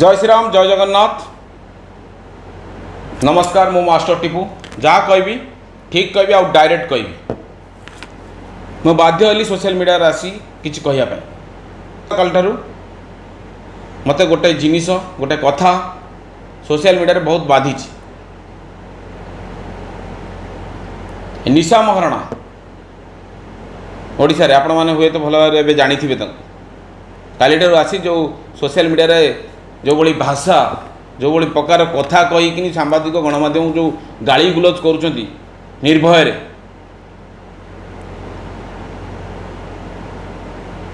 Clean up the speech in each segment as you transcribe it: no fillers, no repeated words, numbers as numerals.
जय श्री राम जय जगन्नाथ। नमस्कार मो मास्टर टीपू जहाँ कहबी ठीक कहबी आउ डायरेक्ट कहबी मो बाध्य हली सोशल मीडिया आसी किछि कहिया पय कल ठारू मते गोटे जिनिस गोटे कथा सोशल मीडिया रे बहुत बाधी निशा महाराणा ओडिशा रे आपण माने हुए तो भल भाव जानी थे काली ठारू आसी जो सोशल मीडिया रे जो भली भाषा जो भली प्रकार कथा कहीकि सांबादिक गणमाध्यम जो गाली गुलज करुँच निर्भय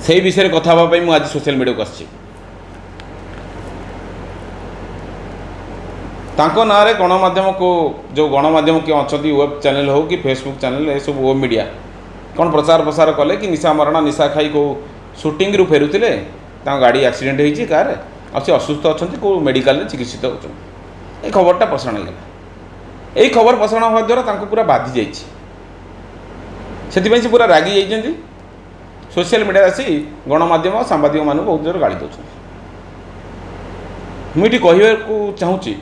से विषय कथा हाँपाई मुझे आज सोशल मीडिया को आसी ना रे गणमाध्यम को जो गणमाध्यम किए अच्छा वेब चैनल हो कि फेसबुक चैनल ये सब वेब मीडिया कौन प्रचार प्रसार कले कि निशा महाराणा निशा खाई को शूटिंग रू फेरुले गाड़ी एक्सीडेंट होती कार अच्छे असुस्थ अच्छा को मेडिकल चिकित्सित होती खबरटा प्रसारण होगा यही खबर प्रसारण होगा द्वारा पूरा बाधी जाती से पूरा रागी जाइए सोशल मीडिया आसी गणमाध्यम सांबादिक मान बहुत जोर गाड़ी दौरान मुझे कहू चाहूँगी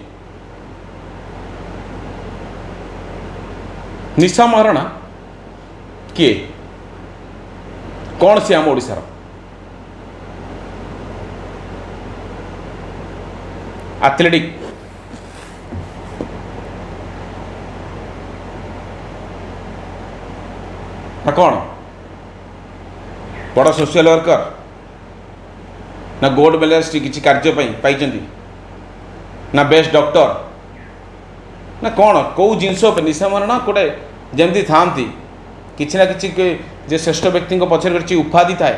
निशा महाराणा किए कौन सी आम ओडिशार एथलेटिक ना कौन बड़ सोशल वर्कर ना गोल्ड मेडलिस्ट किसी कार्य पाई ना बेस्ट डॉक्टर ना कौन कौ जिनस निशा महाराणा गोटे जमती था किसी ना कि जे श्रेष्ठ व्यक्ति पछर किसी उपाधि थाए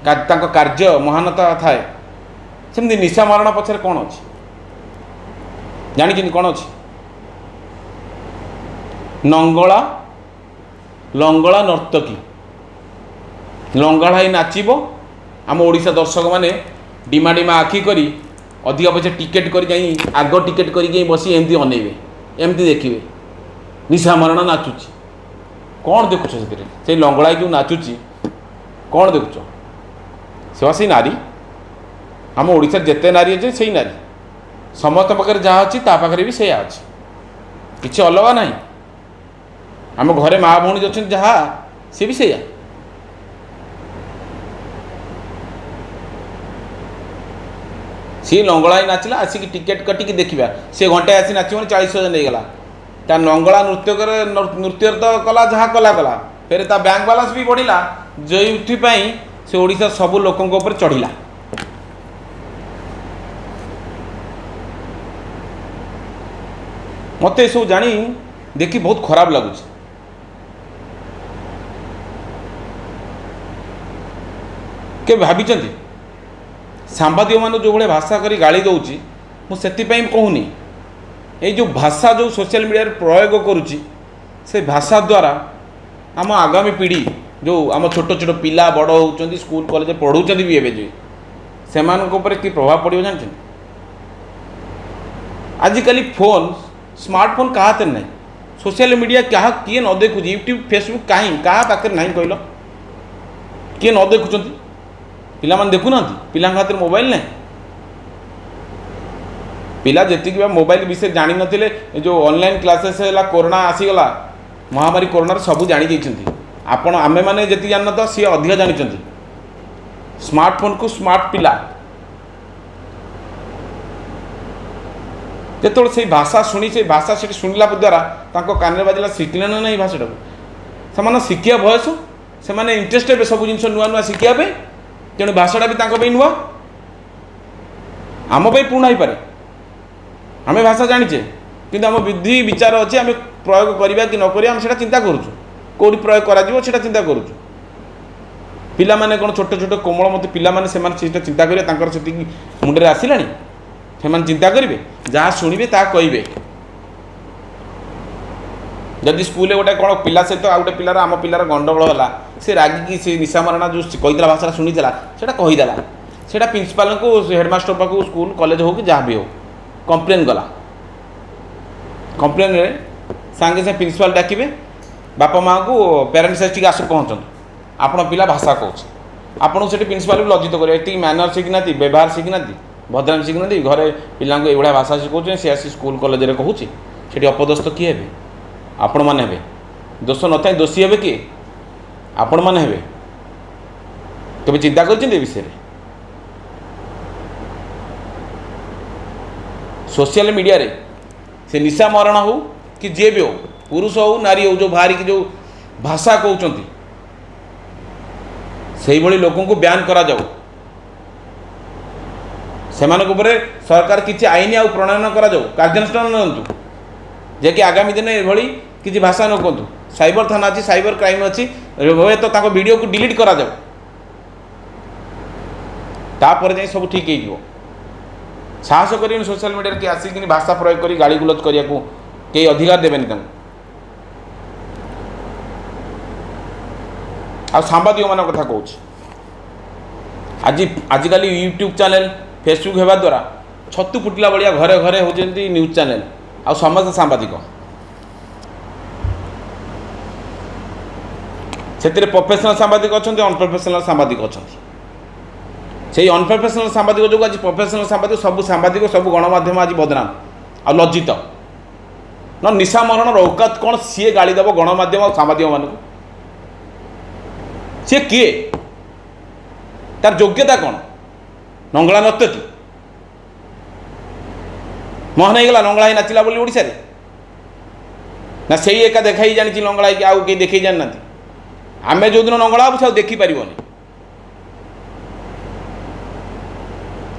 कार्य महानता थाए सेमती निशा महाराणा पछर कौन अच्छी जानी कौन अच्छी नंगला लंगला नर्तकी लंगड़ा ही नाचब आम ओडिशा दर्शक मैंने डिमा डिमा आखि करी अधिक पैसा टिकेट कर आग टिकेट कर बसी एमती अनेबे एमती देखिए निशा महाराणा नाचुची कौन देखुच से लंगड़ा जो नाचुची कौन देखुच से नारी आम ओडिशा जिते नारी अच्छे से नारी समस्त पाखे जहाँ अच्छी पाखे भी से अच्छी किसी अलग ना आम घरे माँ भौणी अच्छे जहाँ सी भी से सी लंगड़ा ही नाचला आसिक टिकेट कटिकी देखा सी घंटे आसी नाचब 40,000 नहीं गला ता लंगड़ा नृत्य तो कला जहाँ कला कला फिर ता बैंक बालांस भी बढ़ला जो से ओडिशा सबू लोकों ऊपर चढ़िला मत सब जानी देखी बहुत खराब लगुच के भावी सांबादिक मान जो भाई भाषा करी गाली दौची मुझे कहूनी ये जो भाषा जो सोशल मीडिया प्रयोग करुच्ची से भाषा द्वारा आम आगामी पीढ़ी जो आम छोट छोट पिला बड़ होती स्कूल कॉलेज पढ़ुंट भी एवं से कि प्रभाव पड़ो जानते आजिकल फोन स्मार्टफोन क्या हाथ ना सोशल मीडिया क्या किए न देखु यूट्यूब फेसबुक कहीं क्या पाखे ना कहल किए न देखुं पिला माने देखुना पिला हाथ में मोबाइल ना पिला जी मोबाइल विषय जानी नथिले जो ऑनलाइन क्लासेस है कोरोना आसीगला महामारी कोरोना सबू जानी जाइछन्ति आपण आमे माने जति जान तो सी अधिक जानी स्मार्टफोन को स्मार्ट पिला जो से भाषा शुणी से भाषा से शुणिला द्वारा कान बाजिला शिखिले ना नहीं भाषा से शिखिया बयस से इंटरेस्ट हे सब जिन नुआ नुआ शिखापे तेणु भाषाटा भी नुआ आम पुणा हो पारे आम भाषा जानीचे कि आम बुद्धि विचार अच्छे आम प्रयोग करवा कि नक चिंता करुचु कौटी प्रयोग करा चिंता करुचु पिला माने कौन छोट छोट कोमल मत पिला माने से चिंता करेंगे मुंडे आसला से चिंता करेंगे जहाँ शुणे ता कहे जदि स्कूल गोटे कौन पिला सहित आउ गोटे पिलार आम पिलार गंडगोल है से रागिकी से निशा महाराणा जो कहीदेला भाषा शुणीला से कहीदेला से प्रिंसिपाल को हेडमास्टर पाक स्कूल कॉलेज हो कि जहाँ भी हो कंप्लेन गला कंप्लेन सांगे से प्रिंसिपाल डाकिबे बापा माँ को पेरेंट्स टी आस पहुँचते आपण पिला भाषा कौच आपको से प्रिंसिपाल भी लज्जित करेंगे मैनर शिखी ना व्यवहार शिखी ना बदनाम शिखुना घरे पिला ये भाषा शिखाऊँ सी आसी स्कूल कॉलेज में कहूँ से अपदस्थ किए हे आपण मैंने हे दोष न था दोषी हे किए आपण मैंने हे केवे चिंता कर विषय सोशल मीडिया रे से निशा मरण हो कि जे भी हो पुरुष हो नारी हो जो बाहरी की जो भाषा कहते से भली लोक को ब्यान करा जाऊ सेमानक उपरे सरकार किसी आईन आउ प्रणयन करा जाऊ कार्यानुष्ठान नियंतु जे कि आगामी दिन एभली किसी भाषा न कहतु साइबर थाना अच्छी साइबर क्राइम अच्छी हे तो ताको वीडियो को डिलीट करा जाऊ तापर जाई सब ठीक हो साहस कर सोशल मीडिया कि आसिक भाषा प्रयोग कर गाड़ी गुलज करने को कई अधिकार देवेनि आ सांबादिक मान कथा कहूँ आज आजिकल यूट्यूब चैनल फेसबुक होगा द्वारा छतु फुटला भाया घरे घरे होती न्यूज चैनल आ समस्त सांबादिक से प्रोफेशनल सांबादिक अच्छा अनप्रोफेशनल सांबादिक अच्छा से अनप्रोफेशनल सांबादिक जो आज प्रोफेशनल सांबादिक सब सांबादिक सब गणमाध्यम आज बदनाम आ लज्जित न निशा मरण औकात कौन सी गाड़ी देव गणमाध्यम और सांबादिक मान सी किए तार योग्यता कौन नंगला नर्तकी मोहन होगा नंगला नाचिला बोली ओडिशा रे ना से एका देखा जानी नंगला कि आउ कहीं देखी जाना आमे जो दिन नंगला सब देखिपर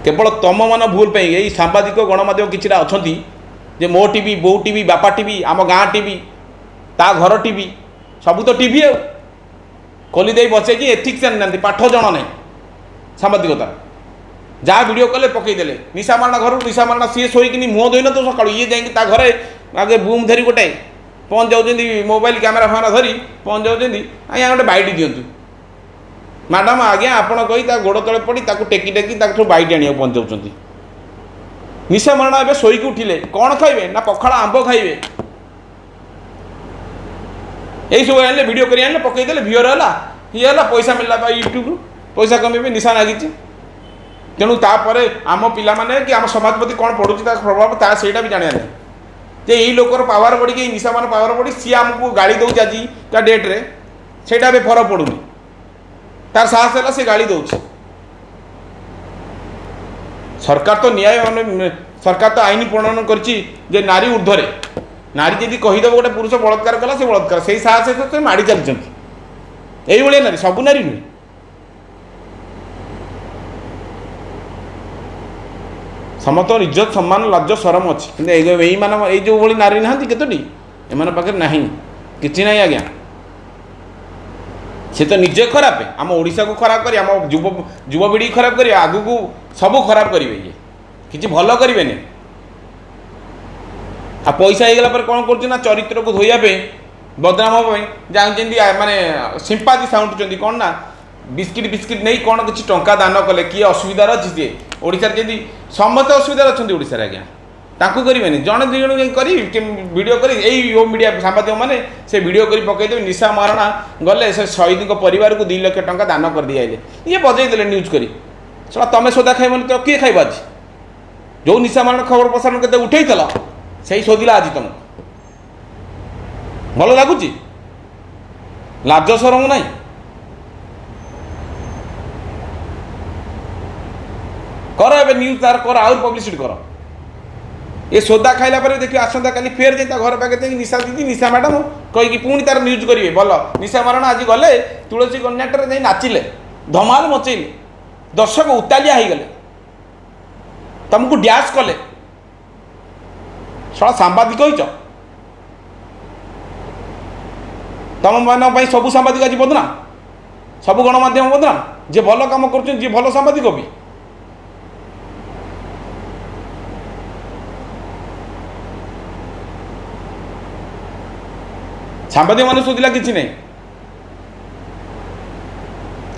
केवल तुम मन भूल पे यही सांबादिक गणमाध्यम कि अच्छा जे मो टीवी बो टीवी बापा टीवी आम गाँ टीवी ता घर टीवी सबू तो टीवी आ खोली दे बचे कि एथिक्स जानी ना पाठ जन ना सांबादिकता जहाँ वीडियो कले पकईदे निशा मारणा घर निशा मारणा सी शोक मुह धोन तो सका ये जा घरे आगे बुम धरी गोटे पहुँच जाऊँगी मोबाइल कैमेरा फैमेरा धरी पहुँच जाऊँगी आज्ञा गोटे बैट दिंतु मैडम आज्ञा आपण कही गोड़ तले पड़ी टेकी टेकी बैट आने पहुँच जाऊँगी निशा मारणा ए शोक उठिले कौन खाइबे ना पखाड़ आंब खाइबे यही सब आने वीडियो कर आने पकईदे व्यूअर है ये है पैसा मिलला यूट्यूब पैसा कमेबे निशा लगी तेणु तापर आम पिला माने कि आम समाज प्रति कौन पड़ुची प्रभाव ता सेटा भी जाना नहीं जे यही लोकर पावर बढ़ी कि निशा मान पावर बढ़ी सी आमको गाड़ी दौर आज का डेट रे सेटा भी फरक पड़ुनी तार साहस है से गाड़ी दौर सरकार तो न्याय सरकार तो आईन प्रणयन कर नारी ऊर्ध्वे नारी जदि कहीदेव गोटे पुरुष बलात्कार कला से बलात्कार से साहस तो माड़ी चलती यही नारी सब नारी नुहे समस्त इज्जत सम्मान लज्ज शरम अच्छी कि यही मान ये जो भाई नारी ना केतोटी एम पाखे ना कि ना आज्ञा सी तो निजे खराब आम ओडिशा को खराब कर आम युवपीढ़ी खराब कर आगु को सब खराब करेंगे ये किसी भल करेंगे आ पैसा होगला पर कौन कर चरित्र को धोयापे बदनाम हाँपी जाऊँगी माने सिंपाथी साउंटुंट कौन ना बिस्किट बिस्किट नहीं कौन किसी टंका दान कले किए असुविधार अच्छी सी ओडिशा जमी समस्त असुविधार अच्छा ओडिशा आज्ञा ताकू करेंगे जड़े दुई जन कर वीडियो कर यही मीडिया सांबादिक मैंने से वीडियो कर पकईदे निशा मारणा गले से शहीद परिवार को 2 लाख टंका दान कर दी आइले ये बजेदेले न्यूज कर सला तुम सोदा खाइबन तो किए खाइब आज जो निशा मारण खबर प्रसारण के उठे से शोधिला आज तुमको भल लगुच लाज सरम ना कर ए न्यूज तार कर आउर पब्लिसिटी कर ये सोदा खाइला पर देखिए आसंता काली फेर जाता घर पाखे निशा दीदी निशा मैडम कहीकि पुणी तार न्यूज करेंगे भल निशा मारण आज गले तुलसी कन्याटर जा नाचिले धमाल मचेले दर्शक उतालिया हो गले तुमको डैश कले सला सांबादिक हो तुम मान सब सांबादिक आज बदनाम सब गणमाध्यम बदनाम जे भल कम कर भल सांबादिक भी सांबादिक मान शोधिला कि नहीं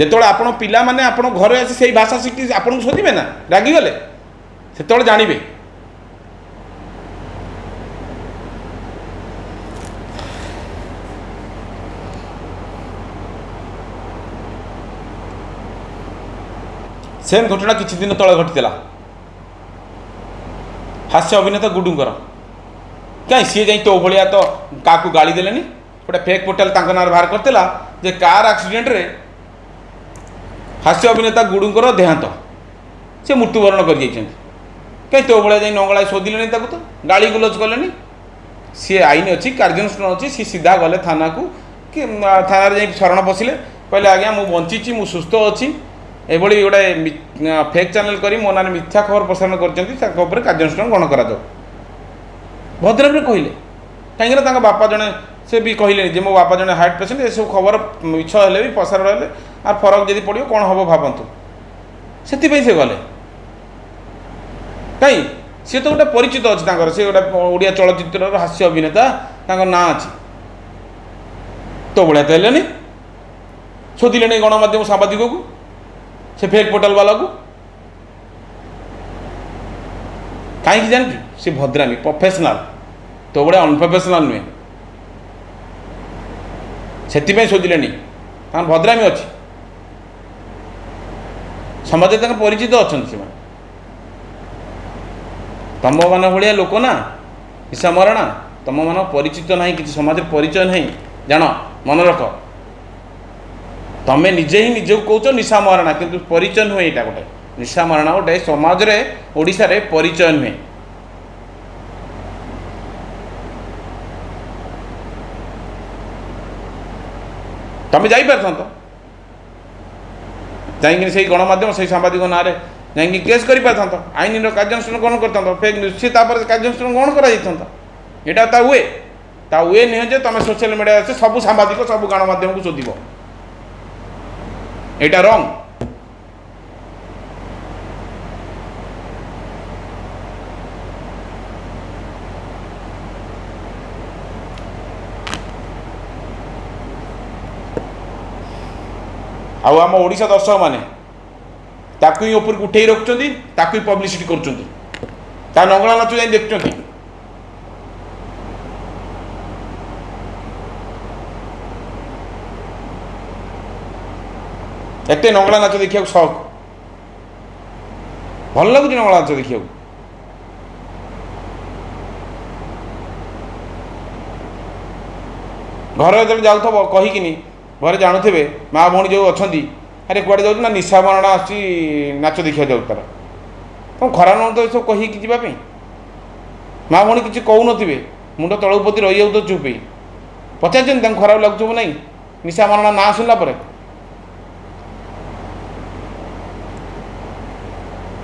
जो आप पिला माने आप घर आसी से भाषा शिखी आपको शोधे ना रागिगले से जानवे सेम घटना किछि दिन तले घटीला हास्य अभिनेता गुडुंकर कहीं सी जाई तो भाया तो क्या गाड़ी देलेनी गोटे फेक पोर्टाल तांको नाँ बाहर करथिला जे कार एक्सीडेंट रे हास्य अभिनेता गुडुंकर देहांत से मृत्युवरण कर जाइछन्ति कहीं तो भाया जाई नंगला शोधिले तो गाड़ी गुलज कले सी आईन अच्छी कार्यानुष्ठान अच्छी सी सीधा गले थाना को कि थाना जा शरण पशिले कहले आज्ञा मु बंची मु सुस्थ अच्छी ये गोटे फेक चैनल करी मो ना मिथ्या खबर प्रसारण कर कार्यानुष्ठान ग्रहण करा भद्रक में कहले कहीं बापा जड़े से भी कहले जे मो बापा जड़े हार्ट पेसेंट ये सब खबर मिछ हेले भी प्रसारण हेले आर फरक जदि पड़ो कौन हम भावतु से गले कहीं सी तो गोटे परिचित अच्छी से गोटे ओडिया चलचित्र हास्य अभिनेता ना अच्छी तो भाया तो हेलेनी शोधिले गणमाध्यम सांबादिक को से फेक पोर्टाल वाला को कहीं जान सी भद्रामी प्रोफेशनल तो बड़े अनप्रोफेशनल नुहे से शोधिले भद्रामी अच्छी समाज परिचित अच्छा से तुम मान भाया लोक ना निशा मरणा तुम मान परिचित ना कि समाज परिचय ना जान मन रख तमें निजे ही निज कौच निशा मरणा किंतु परिचय नुहे यहाँ गोटे निशा मरणा गोटे समाज रे ओडिशा रे परिचय नुहे तमें जापर जा गणमाध्यम से सांबादिक ना जा केस कर आईन कार्यानुष्ठान ग्रहण करता फेक न्यूज सी कार्यानुष्ठान ग्रहण कर हुए नुहे जे तुम सोशल मीडिया से सब सांबादिक सब गणमाध्यम को शोध यहाँ रंग आम ओडिशा दर्शक माने ताकू ही ऊपर उठे रखुच्च ताकू पब्लिसिटी कर नंगला नाच जा देखुं एत नंगला नाच देखा शौक भल लगुच नंगला नाच देखा घर जब जाऊ कहीकिनी घर जानूे माँ भौणी जो अच्छा अरे कड़े जाऊँ ना निशा मरणा आसी नाच देखा जाऊ तार तुम खराब न तो सब कहीकि जावाई माँ भौणी किसी कहून मुंड तलुपति रही जाऊ तो चुप पचार खराब लगुच ना निशा मरणा ना शुणला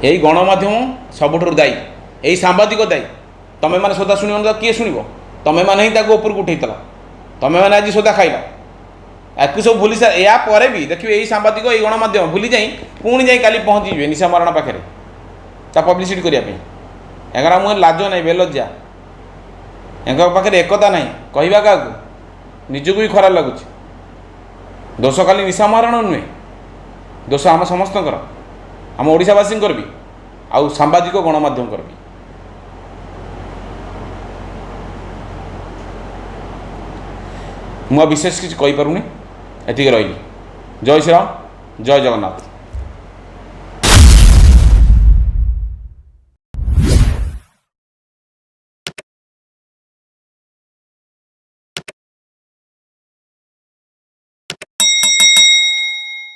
यही गणमाध्यम सबुठ दायी यही सांबादिक दायी तुम्हें मैंने सोदा शुण किए शुण तुम्हें मैंने ही ऊपर उठेला तुम्हें मैंने आज सोदा खाइला या सब भूली सार यापर भी देखिए यही सांबादिक यही गणमाध्यम भूली जाई पुणी जाई काली पहुँची निशा मरणा पाखे पब्लिसिटी करने एगार मुझे लाज ना बेलज्जा एंगा पाखे एकता ना कहवा क्या निजक भी खराब लगुच दोष खाली निशा मरण नुहे दोष आम समस्त आम ओडिशावासी भी आउ सांबादिक गणमाध्यम भी मुझे विशेष किसी कहीपरूनी एति रही जय श्री राम जय जगन्नाथ।